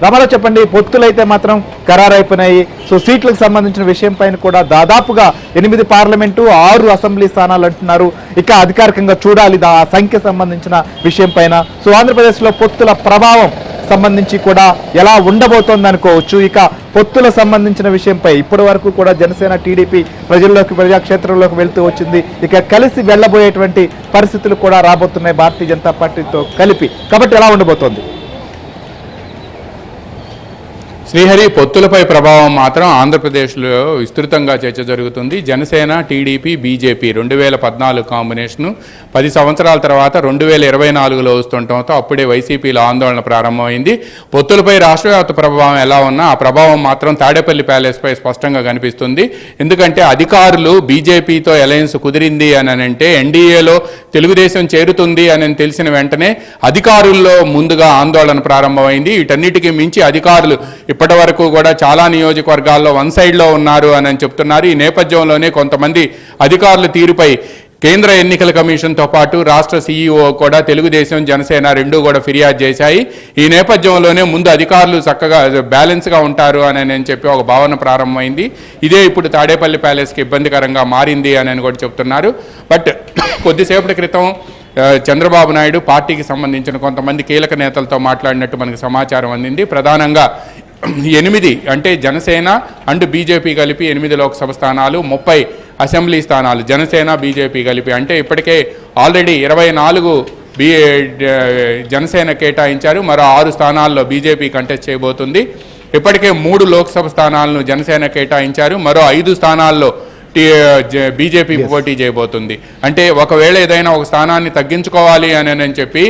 రామారావు చెప్పండి, పొత్తులైతే మాత్రం ఖరారైపోయినాయి. సో సీట్లకు సంబంధించిన విషయం పైన కూడా దాదాపుగా 8 పార్లమెంటు 6 అసెంబ్లీ స్థానాలు అంటున్నారు. ఇక అధికారికంగా చూడాలి ఆ సంఖ్య సంబంధించిన విషయం పైన. సో ఆంధ్రప్రదేశ్లో పొత్తుల ప్రభావం సంబంధించి కూడా ఎలా ఉండబోతోంది అనుకోవచ్చు. ఇక పొత్తుల సంబంధించిన విషయంపై ఇప్పటి వరకు కూడా జనసేన టీడీపీ ప్రజాక్షేత్రంలోకి వెళ్తూ వచ్చింది. ఇక కలిసి వెళ్ళబోయేటువంటి పరిస్థితులు కూడా రాబోతున్నాయి భారతీయ జనతా పార్టీతో కలిపి. కాబట్టి ఎలా ఉండబోతోంది? శ్రీహరి, పొత్తులపై ప్రభావం మాత్రం ఆంధ్రప్రదేశ్లో విస్తృతంగా చర్చ జరుగుతుంది. జనసేన, టీడీపీ, బీజేపీ 2014 కాంబినేషను 10 సంవత్సరాల తర్వాత 2024లో వస్తుండటంతో అప్పుడే వైసీపీలో ఆందోళన ప్రారంభమైంది. పొత్తులపై రాష్ట్రవ్యాప్త ప్రభావం ఎలా ఉన్నా ఆ ప్రభావం మాత్రం తాడేపల్లి ప్యాలెస్పై స్పష్టంగా కనిపిస్తుంది. ఎందుకంటే అధికారులు బీజేపీతో అలయన్స్ కుదిరింది అని అంటే ఎన్డీఏలో తెలుగుదేశం చేరుతుంది అని తెలిసిన వెంటనే అధికారుల్లో ముందుగా ఆందోళన ప్రారంభమైంది. వీటన్నిటికీ మించి అధికారులు ఇప్పటి వరకు కూడా చాలా నియోజకవర్గాల్లో వన్ సైడ్లో ఉన్నారు అని చెప్తున్నారు. ఈ నేపథ్యంలోనే కొంతమంది అధికారుల తీరుపై కేంద్ర ఎన్నికల కమిషన్తో పాటు రాష్ట్ర సీఈఓ కూడా తెలుగుదేశం, జనసేన రెండూ కూడా ఫిర్యాదు చేశాయి. ఈ నేపథ్యంలోనే ముందు అధికారులు చక్కగా బ్యాలెన్స్గా ఉంటారు అని చెప్పి ఒక భావన ప్రారంభమైంది. ఇదే ఇప్పుడు తాడేపల్లి ప్యాలెస్కి ఇబ్బందికరంగా మారింది అని కూడా చెప్తున్నారు. బట్ కొద్దిసేపటి క్రితం చంద్రబాబు నాయుడు పార్టీకి సంబంధించిన కొంతమంది కీలక నేతలతో మాట్లాడినట్టు మనకు సమాచారం అందింది. ప్రధానంగా 8 అంటే జనసేన అండ్ బీజేపీ కలిపి 8 లోక్సభ స్థానాలు, 30 అసెంబ్లీ స్థానాలు జనసేన బీజేపీ కలిపి. అంటే ఇప్పటికే ఆల్రెడీ 24 జనసేన కేటాయించారు. మరో 6 స్థానాల్లో బీజేపీ కంటెస్ట్ చేయబోతుంది. ఇప్పటికే 3 లోక్సభ స్థానాలను జనసేన కేటాయించారు. మరో 5 స్థానాల్లో బీజేపీ పోటీ చేయబోతుంది. అంటే ఒకవేళ ఏదైనా ఒక స్థానాన్ని తగ్గించుకోవాలి అని చెప్పి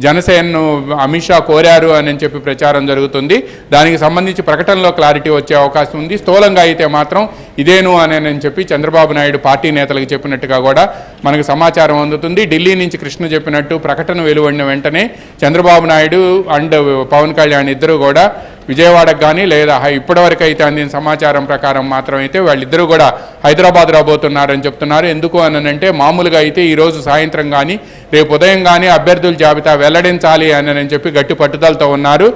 జనసేనను అమిత్ షా కోరారు అని చెప్పి ప్రచారం జరుగుతుంది. దానికి సంబంధించి ప్రకటనలో క్లారిటీ వచ్చే అవకాశం ఉంది. స్థూలంగా అయితే మాత్రం ఇదేను అని చెప్పి చంద్రబాబు నాయుడు పార్టీ నేతలకు చెప్పినట్టుగా కూడా మనకు సమాచారం అందుతుంది. ఢిల్లీ నుంచి కృష్ణ చెప్పినట్టు ప్రకటన వెలువడిన వెంటనే చంద్రబాబు నాయుడు అండ్ పవన్ కళ్యాణ్ ఇద్దరు కూడా విజయవాడకు కానీ లేదా ఇప్పటివరకు అయితే అందిన సమాచారం ప్రకారం మాత్రం అయితే వాళ్ళిద్దరూ కూడా హైదరాబాద్ రాబోతున్నారని చెప్తున్నారు. ఎందుకు అంటే మామూలుగా అయితే ఈరోజు సాయంత్రం కానీ రేపు ఉదయం కానీ అభ్యర్థుల జాబితా వెల్లడించాలి అని చెప్పి గట్టి పట్టుదలతో ఉన్నారు.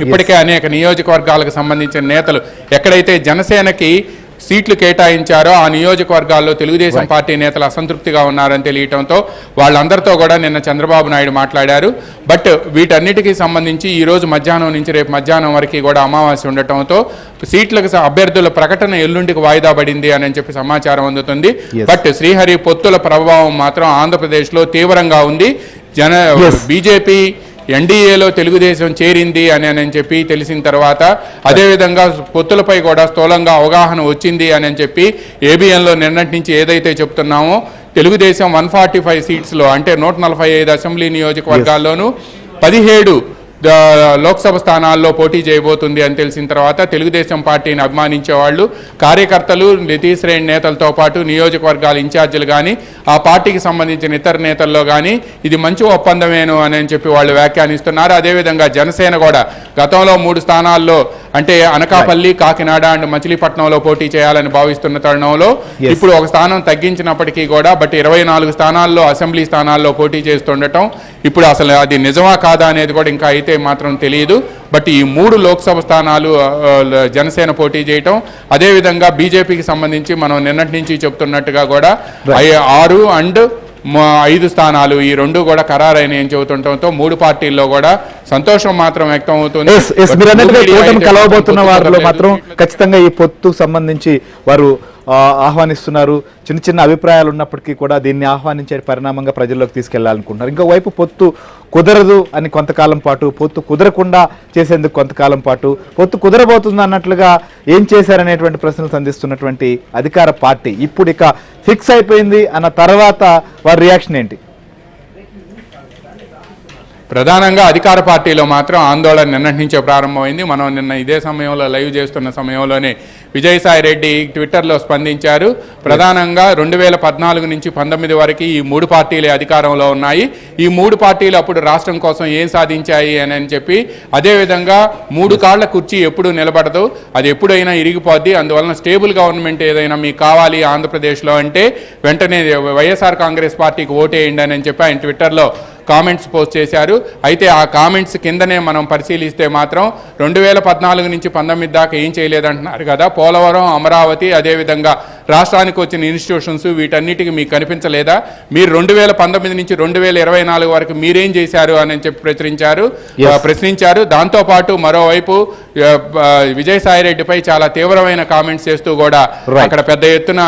ఇప్పటికే అనేక నియోజకవర్గాలకు సంబంధించిన నేతలు ఎక్కడైతే జనసేనకి సీట్లు కేటాయించారో ఆ నియోజకవర్గాల్లో తెలుగుదేశం పార్టీ నేతలు అసంతృప్తిగా ఉన్నారని తెలియటంతో వాళ్ళందరితో కూడా నిన్న చంద్రబాబు నాయుడు మాట్లాడారు. బట్ వీటన్నిటికీ సంబంధించి ఈరోజు మధ్యాహ్నం నుంచి రేపు మధ్యాహ్నం వరకు కూడా అమావాస్య ఉండటంతో సీట్లకు అభ్యర్థుల ప్రకటన ఎల్లుండికి వాయిదా పడింది అని చెప్పి సమాచారం అందుతుంది. బట్ శ్రీహరి, పొత్తుల ప్రభావం మాత్రం ఆంధ్రప్రదేశ్లో తీవ్రంగా ఉంది. బీజేపీ ఎన్డీఏలో తెలుగుదేశం చేరింది అని చెప్పి తెలిసిన తర్వాత అదేవిధంగా పొత్తులపై కూడా స్థూలంగా అవగాహన వచ్చింది అని చెప్పి ఏబిఎన్లో నిన్నటి నుంచి ఏదైతే చెప్తున్నామో తెలుగుదేశం 145 సీట్స్లో అంటే 145 అసెంబ్లీ నియోజకవర్గాల్లోనూ 17 లోక్సభ స్థానాల్లో పోటీ చేయబోతుంది అని తెలిసిన తర్వాత తెలుగుదేశం పార్టీని అభిమానించే వాళ్ళు, కార్యకర్తలు, శ్రేణి నేతలతో పాటు నియోజకవర్గాల ఇన్ఛార్జీలు కానీ ఆ పార్టీకి సంబంధించిన ఇతర నేతల్లో కానీ ఇది మంచి ఒప్పందమేను అని చెప్పి వాళ్ళు వ్యాఖ్యానిస్తున్నారు. అదేవిధంగా జనసేన కూడా గతంలో 3 స్థానాల్లో అంటే అనకాపల్లి, కాకినాడ అండ్ మచిలీపట్నంలో పోటీ చేయాలని భావిస్తున్న తరుణంలో ఇప్పుడు ఒక స్థానం తగ్గించినప్పటికీ కూడా బట్ 24 స్థానాల్లో అసెంబ్లీ స్థానాల్లో పోటీ చేస్తుండటం ఇప్పుడు అసలు అది నిజమా కాదా అనేది కూడా ఇంకా అయితే మాత్రం తెలియదు. బట్ ఈ 3 లోక్సభ స్థానాలు జనసేన పోటీ చేయటం, అదేవిధంగా బీజేపీకి సంబంధించి మనం నిన్నటి నుంచి చెప్తున్నట్టుగా కూడా 6 అండ్ 5 స్థానాలు ఈ 2 కూడా ఖరారైన ఏం చెబుతుండటంతో 3 పార్టీల్లో కూడా సంతోషం మాత్రం వ్యక్తం అవుతుంది. కలవబోతున్న వారిలో మాత్రం ఖచ్చితంగా ఈ పొత్తు సంబంధించి వారు ఆహ్వానిస్తున్నారు. చిన్న చిన్న అభిప్రాయాలు ఉన్నప్పటికీ కూడా దీన్ని ఆహ్వానించే పరిణామంగా ప్రజల్లోకి తీసుకెళ్లాలనుకుంటున్నారు. ఇంకోవైపు పొత్తు కుదరదు అని కొంతకాలం పాటు, పొత్తు కుదరకుండా చేసేందుకు కొంతకాలం పాటు, పొత్తు కుదరబోతుంది అన్నట్లుగా ఏం చేశారనేటువంటి ప్రశ్నలు సంధిస్తున్నటువంటి అధికార పార్టీ ఇప్పుడు ఇక ఫిక్స్ అయిపోయింది అన్న తర్వాత వారి రియాక్షన్ ఏంటి? ప్రధానంగా అధికార పార్టీలో మాత్రం ఆందోళన నిన్నటి నుంచే ప్రారంభమైంది. మనం నిన్న ఇదే సమయంలో లైవ్ చేస్తున్న సమయంలోనే విజయసాయి రెడ్డి ట్విట్టర్లో స్పందించారు. ప్రధానంగా 2014 నుంచి 19 వరకు ఈ 3 పార్టీలే అధికారంలో ఉన్నాయి. ఈ 3 పార్టీలు అప్పుడు రాష్ట్రం కోసం ఏం సాధించాయి అని చెప్పి, అదేవిధంగా 3 కాళ్ల కుర్చీ ఎప్పుడు నిలబడదు, అది ఎప్పుడైనా ఇరిగిపోద్ది. అందువలన స్టేబుల్ గవర్నమెంట్ ఏదైనా మీకు కావాలి ఆంధ్రప్రదేశ్లో అంటే వెంటనే వైఎస్ఆర్ కాంగ్రెస్ పార్టీకి ఓటేయండి అని చెప్పి ఆయన ట్విట్టర్లో కామెంట్స్ పోస్ట్ చేశారు. అయితే ఆ కామెంట్స్ కిందనే మనం పరిశీలిస్తే మాత్రం 2014 నుంచి 19 దాకా ఏం చేయలేదంటున్నారు కదా. పోలవరం, అమరావతి, అదేవిధంగా రాష్ట్రానికి వచ్చిన ఇన్స్టిట్యూషన్స్ వీటన్నిటికీ మీకు కనిపించలేదా? మీరు 2019 నుంచి 2024 వరకు మీరేం చేశారు అని చెప్పి ప్రశ్నించారు. దాంతోపాటు మరోవైపు విజయసాయిరెడ్డిపై చాలా తీవ్రమైన కామెంట్స్ చేస్తూ కూడా అక్కడ పెద్ద ఎత్తున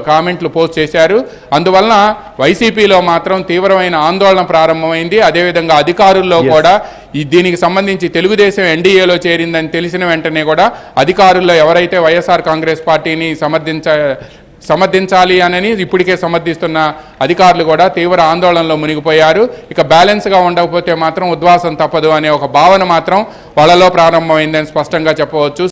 కామెంట్లు పోస్ట్ చేశారు. అందువలన వైసీపీలో మాత్రం తీవ్రమైన ఆందోళన ప్రారంభమైంది. అదేవిధంగా అధికారుల్లో కూడా దీనికి సంబంధించి తెలుగుదేశం ఎన్డీఏలో చేరిందని తెలిసిన వెంటనే కూడా అధికారుల్లో ఎవరైతే వైఎస్ఆర్ కాంగ్రెస్ పార్టీని సమర్థించాలి అని ఇప్పటికే సమర్థిస్తున్న అధికారులు కూడా తీవ్ర ఆందోళనలో మునిగిపోయారు. ఇక బ్యాలెన్స్గా ఉండకపోతే మాత్రం ఉద్వాసం తప్పదు అనే ఒక భావన మాత్రం వాళ్ళలో ప్రారంభమైందని స్పష్టంగా చెప్పవచ్చు.